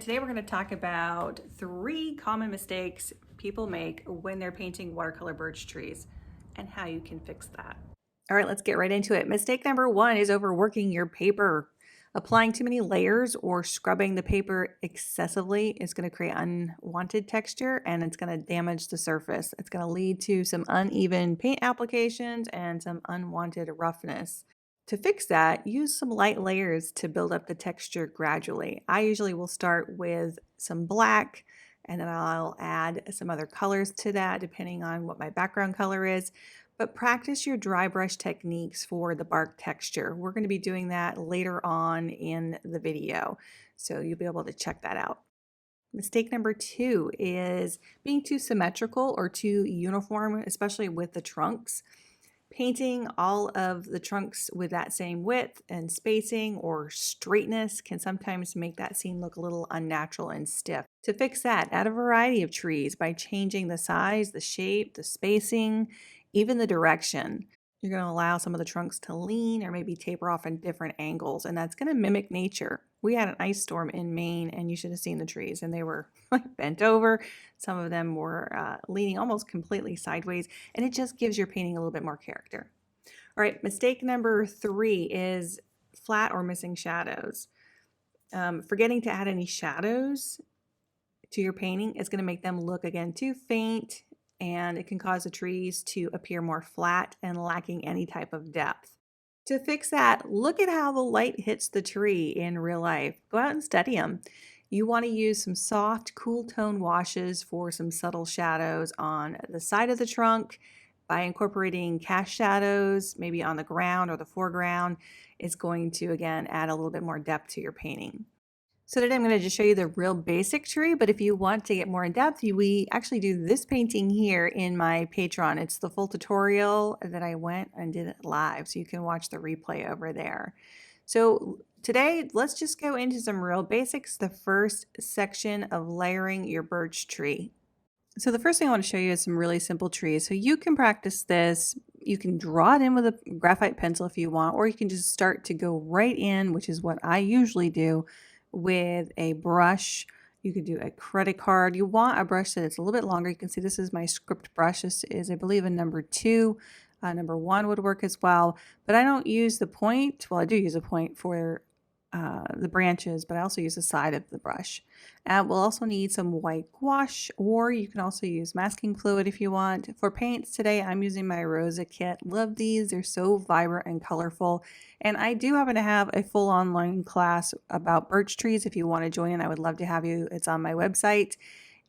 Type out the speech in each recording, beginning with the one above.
Today we're going to talk about 3 common mistakes people make when they're painting watercolor birch trees and how you can fix that. All right, let's get right into it. Mistake number 1 is overworking your paper. Applying too many layers or scrubbing the paper excessively is going to create unwanted texture and it's going to damage the surface. It's going to lead to some uneven paint applications and some unwanted roughness. To fix that, use some light layers to build up the texture gradually. I usually will start with some black and then I'll add some other colors to that depending on what my background color is. But practice your dry brush techniques for the bark texture. We're going to be doing that later on in the video, so you'll be able to check that out. Mistake number 2 is being too symmetrical or too uniform, especially with the trunks. Painting all of the trunks with that same width and spacing or straightness can sometimes make that scene look a little unnatural and stiff. To fix that, add a variety of trees by changing the size, the shape, the spacing, even the direction. You're going to allow some of the trunks to lean or maybe taper off in different angles, and that's going to mimic nature. We had an ice storm in Maine, and you should have seen the trees, and they were like bent over. Some of them were leaning almost completely sideways, and it just gives your painting a little bit more character. All right, mistake number 3 is flat or missing shadows. Forgetting to add any shadows to your painting is going to make them look, again, too faint, and it can cause the trees to appear more flat and lacking any type of depth. To fix that, look at how the light hits the tree in real life. Go out and study them. You want to use some soft, cool tone washes for some subtle shadows on the side of the trunk. By incorporating cast shadows, maybe on the ground or the foreground, it's going to, again, add a little bit more depth to your painting. So today I'm going to just show you the real basic tree, but if you want to get more in depth, we actually do this painting here in my Patreon. It's the full tutorial that I went and did it live, so you can watch the replay over there. So today, let's just go into some real basics. The first section of layering your birch tree. So the first thing I want to show you is some really simple trees. So you can practice this. You can draw it in with a graphite pencil if you want, or you can just start to go right in, which is what I usually do, with a brush. You could do a credit card. You want a brush that is a little bit longer. You can see this is my script brush. This is, I believe, a number 2. Number 1 would work as well, but I don't use the point. Well, I do use a point for the branches, but I also use the side of the brush. We'll also need some white gouache, or you can also use masking fluid if you want. For paints today, I'm using my Rosa kit. Love these. They're so vibrant and colorful. And I do happen to have a full online class about birch trees. If you want to join, I would love to have you. It's on my website.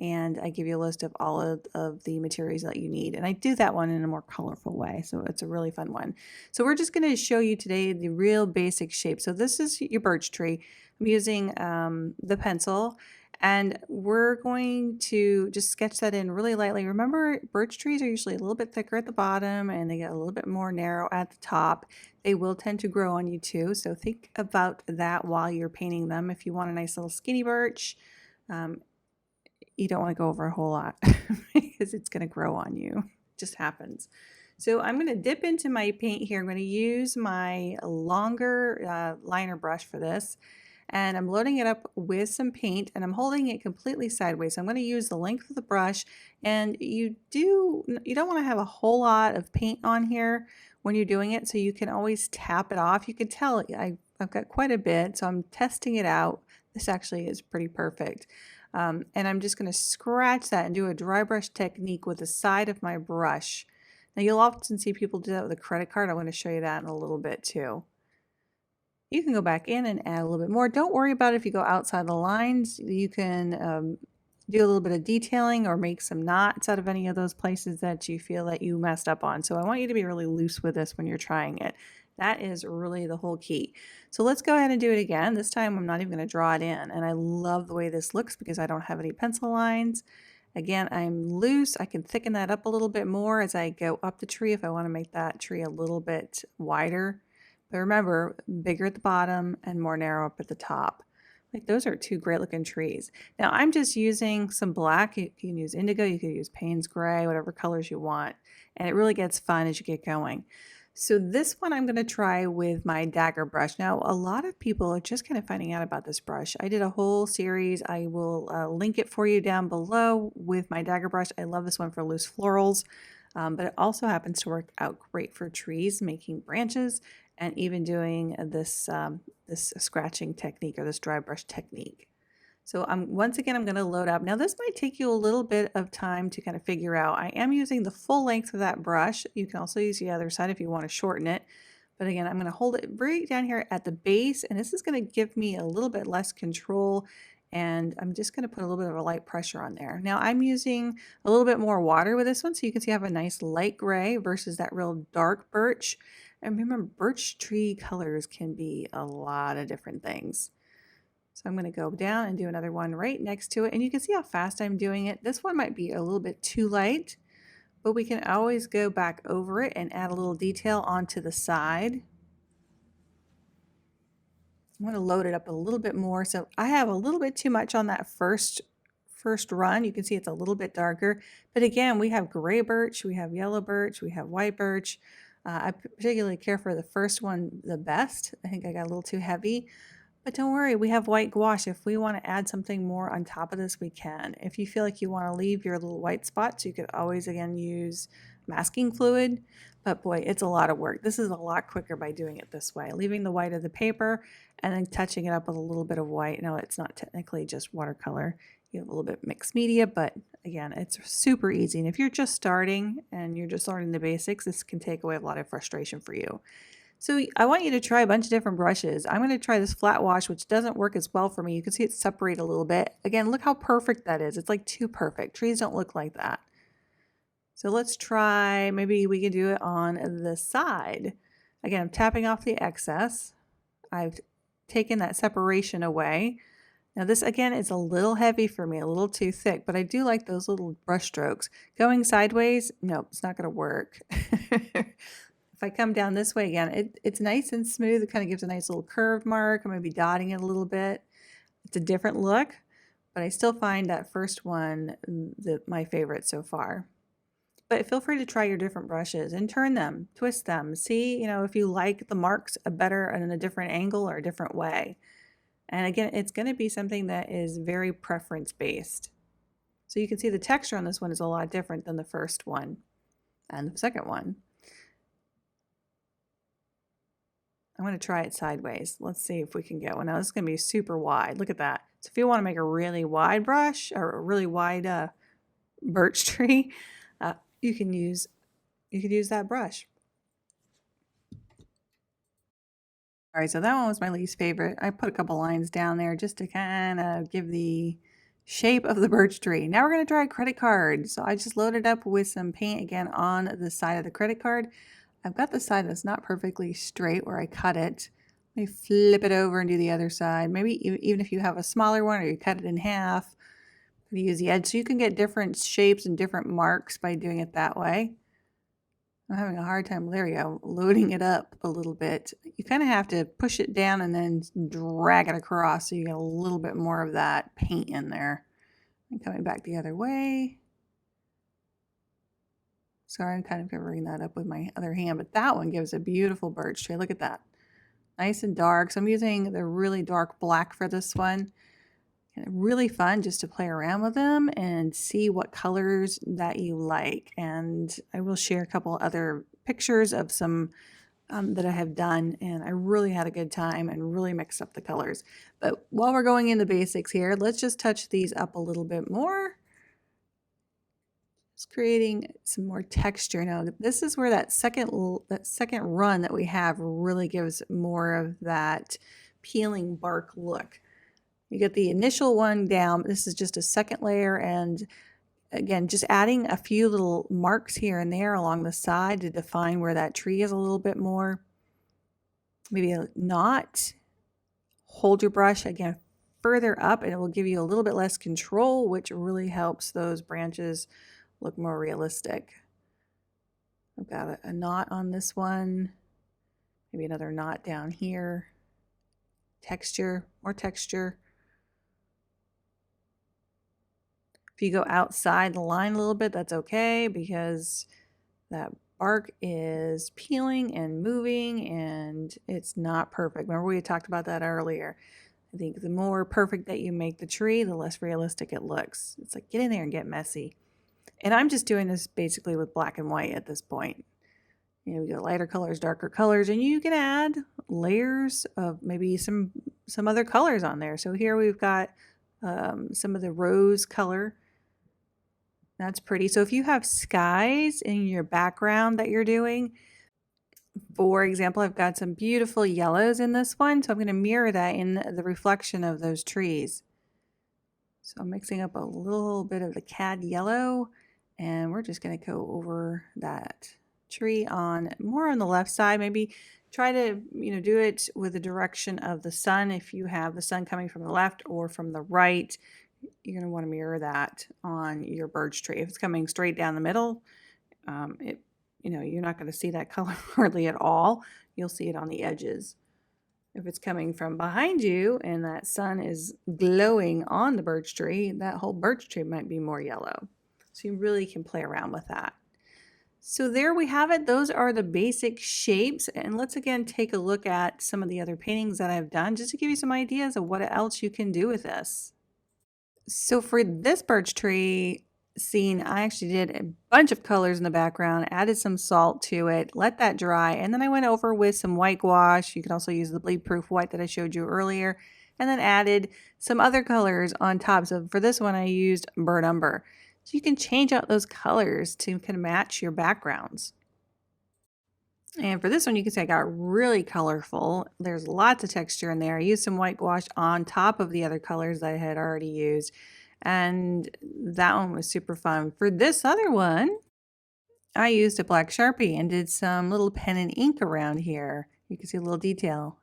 And I give you a list of all of the materials that you need. And I do that one in a more colorful way, so it's a really fun one. So we're just going to show you today the real basic shape. So this is your birch tree. I'm using the pencil, and we're going to just sketch that in really lightly. Remember, birch trees are usually a little bit thicker at the bottom, and they get a little bit more narrow at the top. They will tend to grow on you too, so think about that while you're painting them. If you want a nice little skinny birch, you don't want to go over a whole lot because it's going to grow on you. It just happens. So I'm going to dip into my paint here. I'm going to use my longer liner brush for this. And I'm loading it up with some paint, and I'm holding it completely sideways. So I'm going to use the length of the brush, and you don't want to have a whole lot of paint on here when you're doing it, so you can always tap it off. You can tell I've got quite a bit, so I'm testing it out. This actually is pretty perfect. And I'm just going to scratch that and do a dry brush technique with the side of my brush. Now you'll often see people do that with a credit card. I want to show you that in a little bit too. You can go back in and add a little bit more. Don't worry about it if you go outside the lines. You can do a little bit of detailing or make some knots out of any of those places that you feel that you messed up on. So I want you to be really loose with this when you're trying it. That is really the whole key. So let's go ahead and do it again. This time I'm not even going to draw it in. And I love the way this looks because I don't have any pencil lines. Again, I'm loose. I can thicken that up a little bit more as I go up the tree if I want to make that tree a little bit wider. But remember, bigger at the bottom and more narrow up at the top. Like, those are 2 great looking trees. Now I'm just using some black. You can use indigo, you can use Payne's gray, whatever colors you want. And it really gets fun as you get going. So this one I'm going to try with my dagger brush. Now, a lot of people are just kind of finding out about this brush. I did a whole series. I will link it for you down below with my dagger brush. I love this one for loose florals, but it also happens to work out great for trees, making branches, and even doing this, this scratching technique or this dry brush technique. So once again, I'm going to load up. Now this might take you a little bit of time to kind of figure out. I am using the full length of that brush. You can also use the other side if you want to shorten it. But again, I'm going to hold it right down here at the base, and this is going to give me a little bit less control. And I'm just going to put a little bit of a light pressure on there. Now I'm using a little bit more water with this one, so you can see I have a nice light gray versus that real dark birch. And remember, birch tree colors can be a lot of different things. So I'm going to go down and do another one right next to it. And you can see how fast I'm doing it. This one might be a little bit too light, but we can always go back over it and add a little detail onto the side. I'm going to load it up a little bit more. So I have a little bit too much on that first run. You can see it's a little bit darker. But again, we have gray birch, we have yellow birch, we have white birch. I particularly care for the first one the best. I think I got a little too heavy. But don't worry, we have white gouache. If we want to add something more on top of this, we can. If you feel like you want to leave your little white spots, you could always, again, use masking fluid. But boy, it's a lot of work. This is a lot quicker by doing it this way, leaving the white of the paper and then touching it up with a little bit of white. Now, it's not technically just watercolor. You have a little bit mixed media, but again, it's super easy. And if you're just starting and you're just learning the basics, this can take away a lot of frustration for you. So I want you to try a bunch of different brushes. I'm going to try this flat wash, which doesn't work as well for me. You can see it separate a little bit. Again, look how perfect that is. It's like too perfect. Trees don't look like that. So let's try, maybe we can do it on the side. Again, I'm tapping off the excess. I've taken that separation away. Now this again is a little heavy for me, a little too thick, but I do like those little brush strokes. Going sideways, no, it's not going to work. If I come down this way again, it's nice and smooth. It kind of gives a nice little curved mark. I'm going to be dotting it a little bit. It's a different look, but I still find that first one my favorite so far. But feel free to try your different brushes and turn them, twist them. See, if you like the marks better in a different angle or a different way. And again, it's going to be something that is very preference based. So you can see the texture on this one is a lot different than the first one and the second one. I'm going to try it sideways. Let's see if we can get one. Now this is going to be super wide. Look at that. So if you want to make a really wide brush or a really wide birch tree, you could use that brush. All right, so that one was my least favorite. I put a couple lines down there just to kind of give the shape of the birch tree. Now we're going to try a credit card. So I just loaded up with some paint again on the side of the credit card. I've got the side that's not perfectly straight where I cut it. Let me flip it over and do the other side. Maybe even if you have a smaller one or you cut it in half, you use the edge. So you can get different shapes and different marks by doing it that way. I'm having a hard time, there you go, loading it up a little bit. You kind of have to push it down and then drag it across so you get a little bit more of that paint in there. And coming back the other way. Sorry, I'm kind of covering that up with my other hand, but that one gives a beautiful birch tree. Look at that. Nice and dark. So I'm using the really dark black for this one. And really fun just to play around with them and see what colors that you like. And I will share a couple other pictures of some that I have done, and I really had a good time and really mixed up the colors. But while we're going in the basics here, let's just touch these up a little bit more. Just creating some more texture. Now this is where that second run that we have really gives more of that peeling bark look. You get the initial one down. This is just a second layer, and again, just adding a few little marks here and there along the side to define where that tree is a little bit more. Maybe a knot. Hold your brush again further up, and it will give you a little bit less control, which really helps those branches look more realistic. I've got a knot on this one, maybe another knot down here. Texture, more texture. If you go outside the line a little bit, that's okay, because that bark is peeling and moving and it's not perfect. Remember we talked about that earlier. I think the more perfect that you make the tree, the less realistic it looks. It's like, get in there and get messy. And I'm just doing this basically with black and white at this point. You know, we got lighter colors, darker colors, and you can add layers of maybe some other colors on there. So here we've got some of the rose color. That's pretty. So if you have skies in your background that you're doing, for example, I've got some beautiful yellows in this one, so I'm going to mirror that in the reflection of those trees. So I'm mixing up a little bit of the cad yellow, and we're just going to go over that tree on more on the left side. Maybe try to, do it with the direction of the sun. If you have the sun coming from the left or from the right, you're going to want to mirror that on your birch tree. If it's coming straight down the middle, you're not going to see that color hardly at all. You'll see it on the edges. If it's coming from behind you and that sun is glowing on the birch tree, that whole birch tree might be more yellow. So you really can play around with that. So there we have it. Those are the basic shapes. And let's again take a look at some of the other paintings that I've done just to give you some ideas of what else you can do with this. So for this birch tree scene, I actually did a bunch of colors in the background, added some salt to it, let that dry, and then I went over with some white gouache. You can also use the bleed proof white that I showed you earlier, and then added some other colors on top. So for this one, I used burnt umber. So you can change out those colors to kind of match your backgrounds. And for this one, you can see I got really colorful. There's lots of texture in there. I used some white gouache on top of the other colors that I had already used. And that one was super fun. For this other one, I used a black Sharpie and did some little pen and ink around here. You can see a little detail.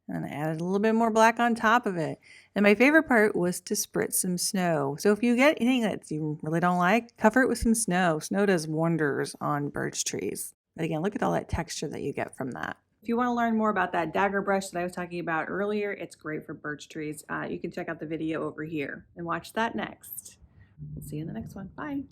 And I added a little bit more black on top of it. And my favorite part was to spritz some snow. So if you get anything that you really don't like, cover it with some snow. Snow does wonders on birch trees. But again, look at all that texture that you get from that. If you want to learn more about that dagger brush that I was talking about earlier, it's great for birch trees. You can check out the video over here and watch that next. We'll see you in the next one. Bye.